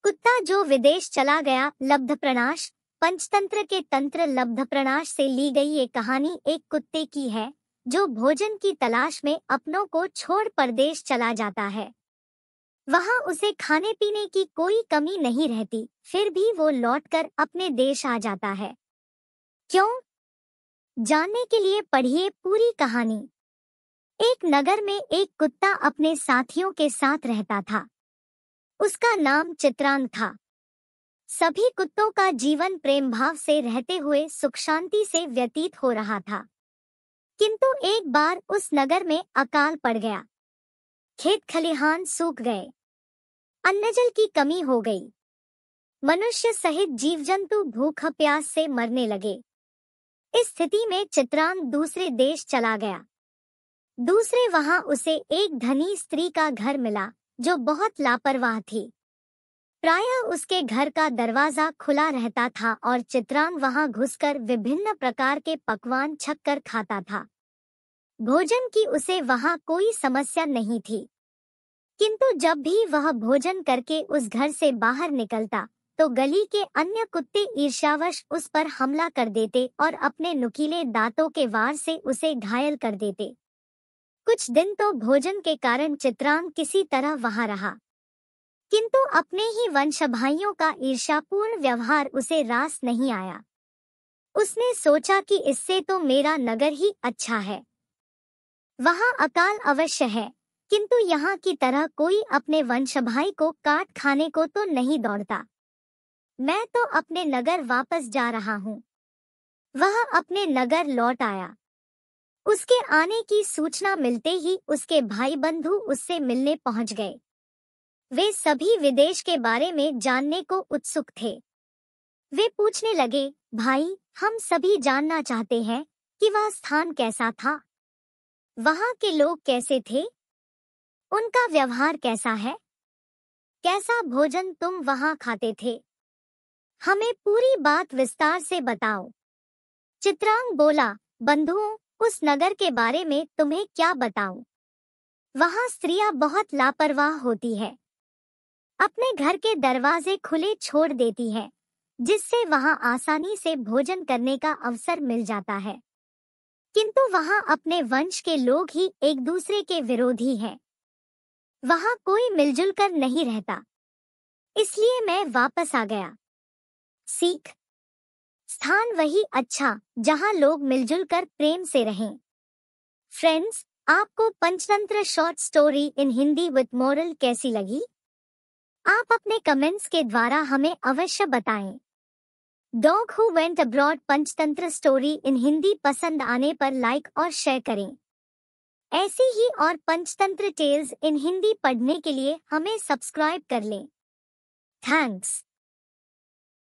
कुत्ता जो विदेश चला गया। लब्धप्रणाश। पंचतंत्र के तंत्र लब्धप्रणाश से ली गई ये कहानी एक कुत्ते की है जो भोजन की तलाश में अपनों को छोड़ परदेश चला जाता है। वहां उसे खाने पीने की कोई कमी नहीं रहती, फिर भी वो लौटकर अपने देश आ जाता है। क्यों? जानने के लिए पढ़िए पूरी कहानी। एक नगर में एक कुत्ता अपने साथियों के साथ रहता था। उसका नाम चित्रांग था। सभी कुत्तों का जीवन प्रेम भाव से रहते हुए सुख शांति से व्यतीत हो रहा था। किंतु एक बार उस नगर में अकाल पड़ गया। खेत खलिहान सूख गए। अन्नजल की कमी हो गई। मनुष्य सहित जीव जंतु भूख प्यास से मरने लगे। इस स्थिति में चित्रांग दूसरे देश चला गया। दूसरे वहां उसे एक धनी स्त्री का घर मिला जो बहुत लापरवाह थी। प्रायः उसके घर का दरवाजा खुला रहता था और चित्रांग वहां घुसकर विभिन्न प्रकार के पकवान छककर खाता था। भोजन की उसे वहां कोई समस्या नहीं थी, किंतु जब भी वह भोजन करके उस घर से बाहर निकलता तो गली के अन्य कुत्ते ईर्ष्यावश उस पर हमला कर देते और अपने नुकीले दांतों के वार से उसे घायल कर देते। कुछ दिन तो भोजन के कारण चित्रांग किसी तरह वहां रहा, किंतु अपने ही वंशभाइयों का ईर्ष्यापूर्ण व्यवहार उसे रास नहीं आया। उसने सोचा कि इससे तो मेरा नगर ही अच्छा है। वहां अकाल अवश्य है, किंतु यहाँ की तरह कोई अपने वंशभाई को काट खाने को तो नहीं दौड़ता। मैं तो अपने नगर वापस जा रहा हूँ। वह अपने नगर लौट आया। उसके आने की सूचना मिलते ही उसके भाई बंधु उससे मिलने पहुंच गए। वे सभी विदेश के बारे में जानने को उत्सुक थे। वे पूछने लगे, भाई, हम सभी जानना चाहते हैं कि वह स्थान कैसा था। वहां के लोग कैसे थे? उनका व्यवहार कैसा है? कैसा भोजन तुम वहां खाते थे? हमें पूरी बात विस्तार से बताओ। चित्रांग बोला, बंधुओं, उस नगर के बारे में तुम्हें क्या बताऊं? वहां स्त्रियां बहुत लापरवाह होती है। अपने घर के दरवाजे खुले छोड़ देती है, जिससे वहां आसानी से भोजन करने का अवसर मिल जाता है। किंतु वहां अपने वंश के लोग ही एक दूसरे के विरोधी हैं। वहां कोई मिलजुल कर नहीं रहता। इसलिए मैं वापस आ गया। सीख: स्थान वही अच्छा जहां लोग मिलजुल कर प्रेम से रहें। फ्रेंड्स, आपको Panchatantra short story in Hindi with moral कैसी लगी? आप अपने कमेंट्स के द्वारा हमें अवश्य बताएं। Dog who went abroad Panchatantra story in Hindi पसंद आने पर लाइक और शेयर करें। ऐसी ही और पंचतंत्र टेल्स इन हिंदी पढ़ने के लिए हमें सब्सक्राइब कर लें। थैंक्स।